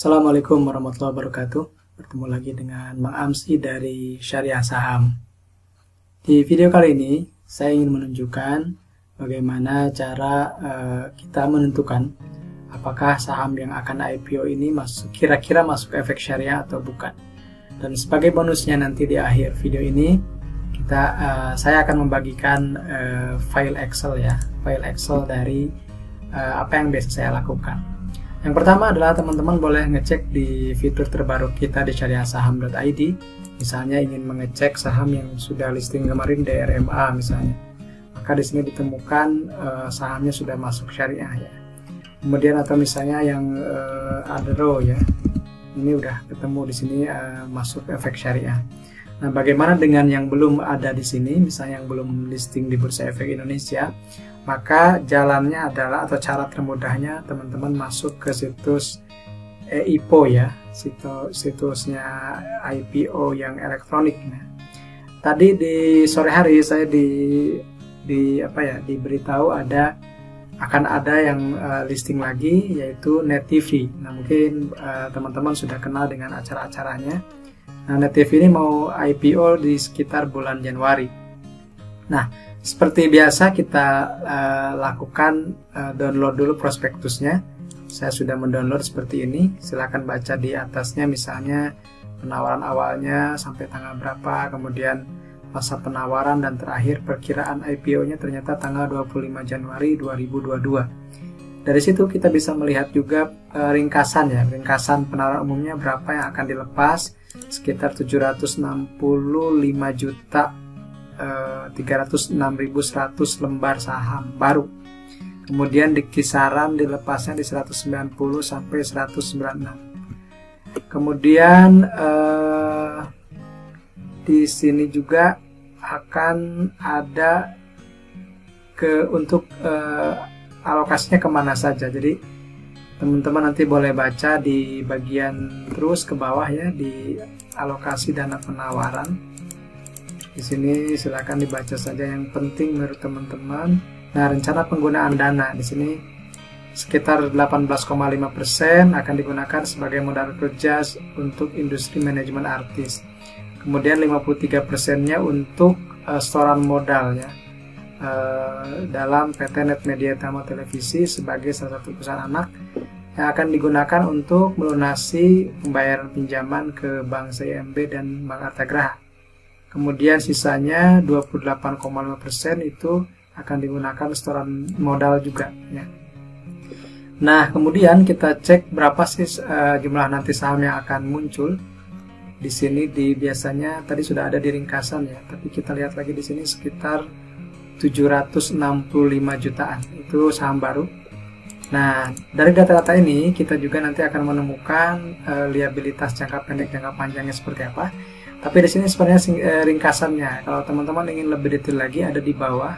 Assalamualaikum warahmatullahi wabarakatuh. Bertemu lagi dengan Mang Amsi dari Syariah Saham. Di video kali ini, saya ingin menunjukkan bagaimana cara kita menentukan apakah saham yang akan IPO ini kira-kira masuk efek syariah atau bukan. Dan sebagai bonusnya nanti di akhir video ini, saya akan membagikan file Excel dari apa yang biasa saya lakukan. Yang pertama adalah teman-teman boleh ngecek di fitur terbaru kita di syariahsaham.id. Misalnya ingin mengecek saham yang sudah listing kemarin di RMA misalnya. Maka di sini ditemukan sahamnya sudah masuk syariah ya. Kemudian atau misalnya yang Adero ya. Ini udah ketemu di sini masuk efek syariah. Nah, bagaimana dengan yang belum ada di sini, misalnya yang belum listing di Bursa Efek Indonesia? Maka jalannya adalah atau cara termudahnya teman-teman masuk ke situs IPO ya, situsnya IPO yang elektronik. Nah, tadi di sore hari saya diberitahu akan ada yang listing lagi, yaitu Net TV. Nah, mungkin teman-teman sudah kenal dengan acara-acaranya. Nah, Net TV ini mau IPO di sekitar bulan Januari. Nah, seperti biasa kita lakukan download dulu prospektusnya. Saya sudah mendownload seperti ini. Silahkan baca di atasnya, misalnya penawaran awalnya sampai tanggal berapa, kemudian masa penawaran, dan terakhir perkiraan IPO-nya ternyata tanggal 25 Januari 2022. Dari situ kita bisa melihat juga ringkasan penawaran umumnya berapa yang akan dilepas, sekitar 760.5.306.100 lembar saham baru. Kemudian di kisaran dilepasnya di 190 sampai 196. Kemudian di sini juga akan ada untuk alokasinya kemana saja. Jadi teman-teman nanti boleh baca di bagian terus ke bawah ya, di alokasi dana penawaran. Di sini silakan dibaca saja yang penting menurut teman-teman. Nah, rencana penggunaan dana di sini sekitar 18,5% akan digunakan sebagai modal kerja untuk industri manajemen artis. Kemudian 53%-nya untuk setoran modal ya. Dalam PT Net Media Tama Televisi sebagai salah satu perusahaan anak yang akan digunakan untuk melunasi pembayaran pinjaman ke Bank CIMB dan Bank Artagraha. Kemudian sisanya 28,5% itu akan digunakan setoran modal juga ya. Nah, kemudian kita cek berapa sih jumlah nanti saham yang akan muncul. Di sini biasanya tadi sudah ada di ringkasan ya, tapi kita lihat lagi di sini sekitar 765 jutaan itu saham baru. Nah, dari data-data ini kita juga nanti akan menemukan liabilitas jangka pendek, jangka panjangnya seperti apa. Tapi di sini sebenarnya ringkasannya. Kalau teman-teman ingin lebih detail lagi, ada di bawah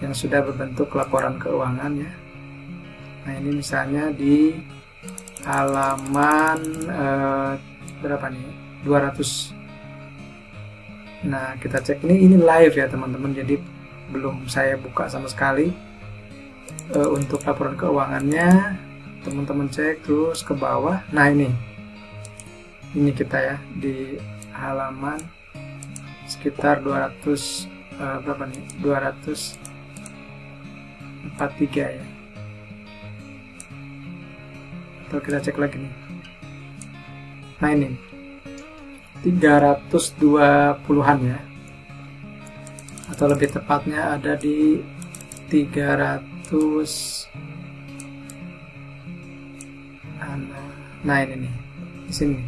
yang sudah berbentuk laporan keuangan ya. Nah, ini misalnya di halaman berapa nih? 200. Nah, kita cek ini live ya teman-teman. Jadi belum saya buka sama sekali untuk laporan keuangannya. Teman-teman cek terus ke bawah. Nah, ini kita ya di halaman sekitar 200 berapa nih? 243 ya. Atau kita cek lagi nih. Nah, ini 320-an ya. Atau lebih tepatnya ada di 300. Nah, ini nih. Di sini.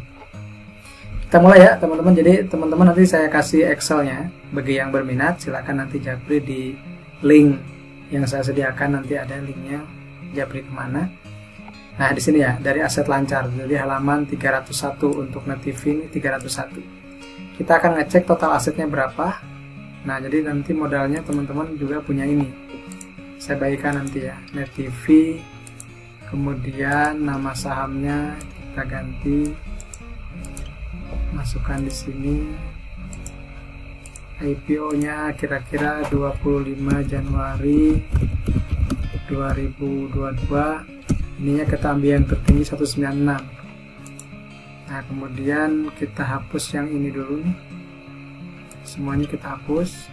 Kita mulai ya, teman-teman. Jadi, teman-teman nanti saya kasih Excel-nya. Bagi yang berminat, silakan nanti japri di link yang saya sediakan. Nanti ada linknya, japri kemana. Nah, di sini ya, dari aset lancar. Jadi halaman 301 untuk Net TV ini 301. Kita akan ngecek total asetnya berapa. Nah, jadi nanti modalnya teman-teman juga punya ini. Saya bagikan nanti ya, Net TV. Kemudian nama sahamnya kita ganti. Masukkan di sini. IPO-nya kira-kira 25 Januari 2022. Ininya kita ambil yang tertinggi 196. Nah, kemudian kita hapus yang ini dulu nih. Semuanya kita hapus.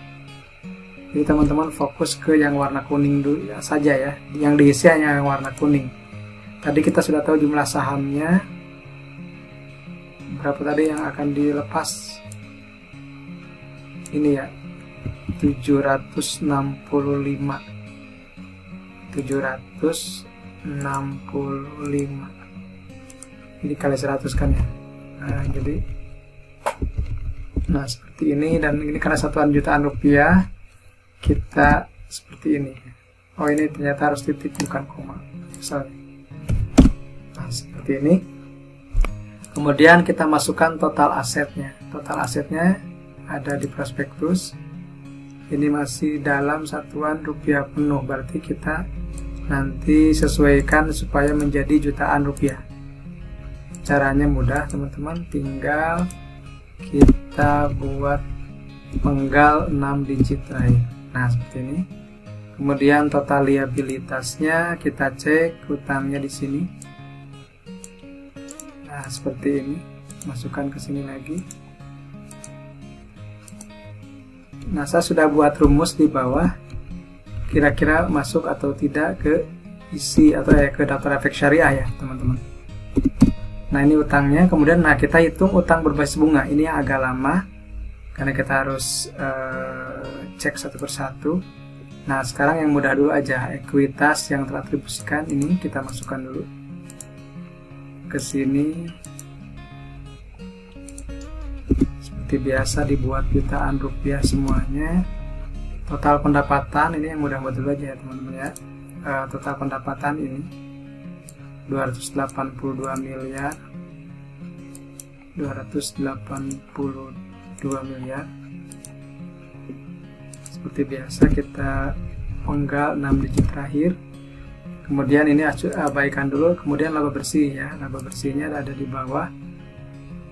Jadi teman-teman fokus ke yang warna kuning dulu ya, saja ya. Yang diisi hanya yang warna kuning. Tadi kita sudah tahu jumlah sahamnya. Berapa tadi yang akan dilepas? Ini ya. 765. 765. Ini kali 100 kan ya. Nah, seperti ini, dan ini karena satuan jutaan rupiah, kita seperti ini. Oh, ini ternyata harus titik bukan koma. Nah, seperti ini. Kemudian kita masukkan total asetnya. Total asetnya ada di prospektus. Ini masih dalam satuan rupiah penuh, berarti kita nanti sesuaikan supaya menjadi jutaan rupiah. Caranya mudah teman-teman, tinggal kita buat penggal 6 digit terakhir. Nah, seperti ini. Kemudian total liabilitasnya kita cek, hutangnya di sini. Nah, seperti ini. Masukkan ke sini lagi. Nah, saya sudah buat rumus di bawah. Kira-kira masuk atau tidak ke isi atau ke daftar efek syariah ya, teman-teman. Nah, ini utangnya. Kemudian kita hitung utang berbasis bunga. Ini yang agak lama karena kita harus cek satu persatu. Nah, sekarang yang mudah dulu aja. Ekuitas yang teratribusikan ini kita masukkan dulu ke sini. Seperti biasa dibuat jutaan rupiah semuanya. Total pendapatan ini yang mudah-mudah dulu aja ya, teman-teman ya. Total pendapatan ini 282 miliar. 282 miliar. Seperti biasa kita penggal 6 digit terakhir. Kemudian ini abaikan dulu. Kemudian laba bersih ya. Laba bersihnya ada di bawah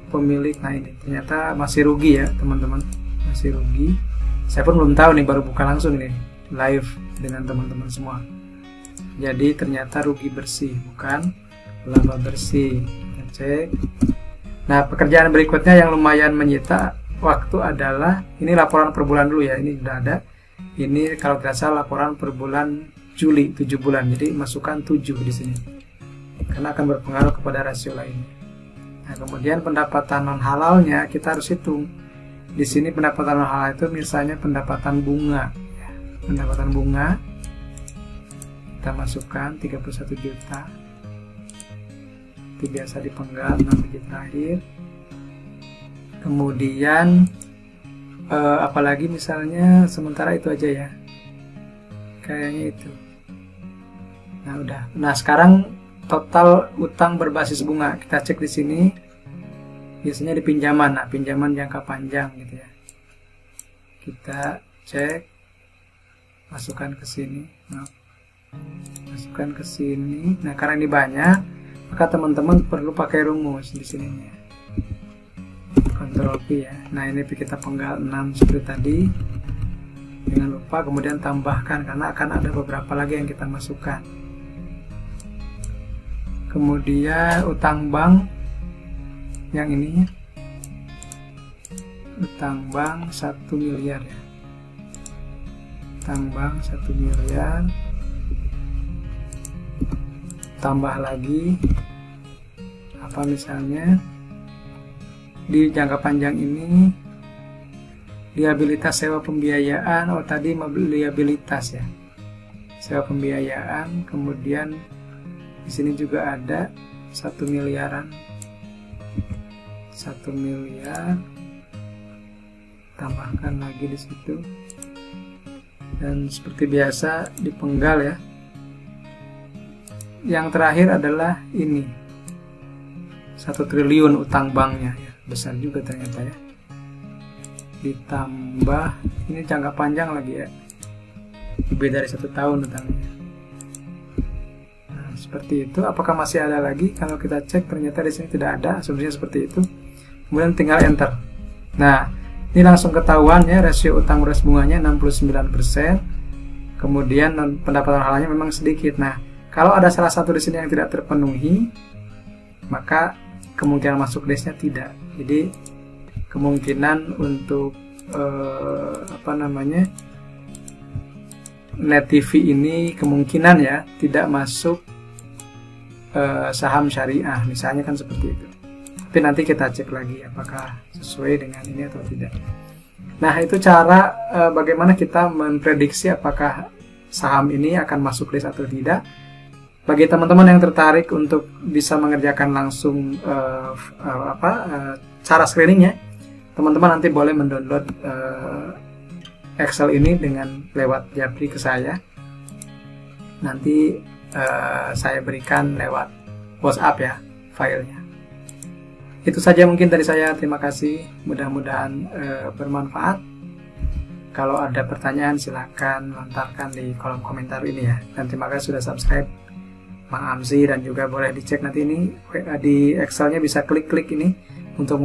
pemilik. Nah, ini ternyata masih rugi ya, teman-teman. Masih rugi. Saya pun belum tahu nih, baru buka langsung nih live dengan teman-teman semua. Jadi ternyata rugi bersih, bukan laba bersih. Kita cek. Nah, pekerjaan berikutnya yang lumayan menyita waktu adalah ini laporan per bulan dulu ya. Ini sudah ada. Ini kalau tidak salah laporan per bulan Juli 7 bulan. Jadi masukkan 7 di sini. Karena akan berpengaruh kepada rasio lainnya. Nah, kemudian pendapatan non halalnya kita harus hitung. Di sini pendapatan non halal itu misalnya pendapatan bunga. Pendapatan bunga kita masukkan 31 juta. Itu biasa dipenggal 6 digit terakhir. Kemudian apalagi misalnya sementara itu aja ya, kayaknya itu. Nah, udah. Nah, sekarang total utang berbasis bunga kita cek di sini. Biasanya di pinjaman. Nah, pinjaman jangka panjang gitu ya. Kita cek, masukkan ke sini. Nah, masukkan ke sini. Nah, karena ini banyak, maka teman-teman perlu pakai rumus di sininya. Ctrl P ya. Nah, ini kita penggal 6 seperti tadi. Jangan lupa kemudian tambahkan karena akan ada beberapa lagi yang kita masukkan. Kemudian utang bank yang ininya. Utang bank 1 miliar ya. Utang bank 1 miliar. Tambah lagi apa misalnya di jangka panjang ini liabilitas sewa pembiayaan. Oh, tadi liabilitas ya, sewa pembiayaan. Kemudian di sini juga ada 1 miliaran, 1 miliar, tambahkan lagi di situ. Dan seperti biasa dipenggal ya. Yang terakhir adalah ini 1 triliun utang banknya ya. Besar juga ternyata ya. Ditambah ini jangka panjang lagi ya, lebih dari 1 tahun utangnya. Nah, seperti itu. Apakah masih ada lagi? Kalau kita cek ternyata di sini tidak ada, asumsinya seperti itu. Kemudian tinggal enter. Nah, ini langsung ketahuan ya, rasio utang beras bunganya 69%. Kemudian pendapatan halalnya memang sedikit. Nah, kalau ada salah satu di sini yang tidak terpenuhi, maka kemungkinan masuk listnya tidak. Jadi kemungkinan untuk Net TV ini kemungkinan ya tidak masuk saham syariah, misalnya kan seperti itu. Tapi nanti kita cek lagi apakah sesuai dengan ini atau tidak. Nah, itu cara bagaimana kita memprediksi apakah saham ini akan masuk list atau tidak. Bagi teman-teman yang tertarik untuk bisa mengerjakan langsung cara screeningnya, teman-teman nanti boleh mendownload Excel ini dengan lewat Japri ke saya. Nanti saya berikan lewat WhatsApp ya filenya. Itu saja mungkin dari saya. Terima kasih. Mudah-mudahan bermanfaat. Kalau ada pertanyaan silakan lontarkan di kolom komentar ini ya. Dan terima kasih sudah subscribe Mang Amzi, dan juga boleh dicek nanti ini di Excelnya, bisa klik-klik ini untuk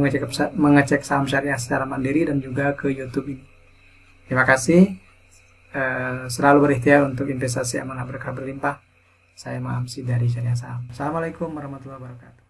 mengecek saham syariah secara mandiri dan juga ke YouTube ini. Terima kasih. Selalu berikhtiar untuk investasi amanah berkah berlimpah. Saya Mang Amzi dari Syariah Saham. Assalamualaikum warahmatullahi wabarakatuh.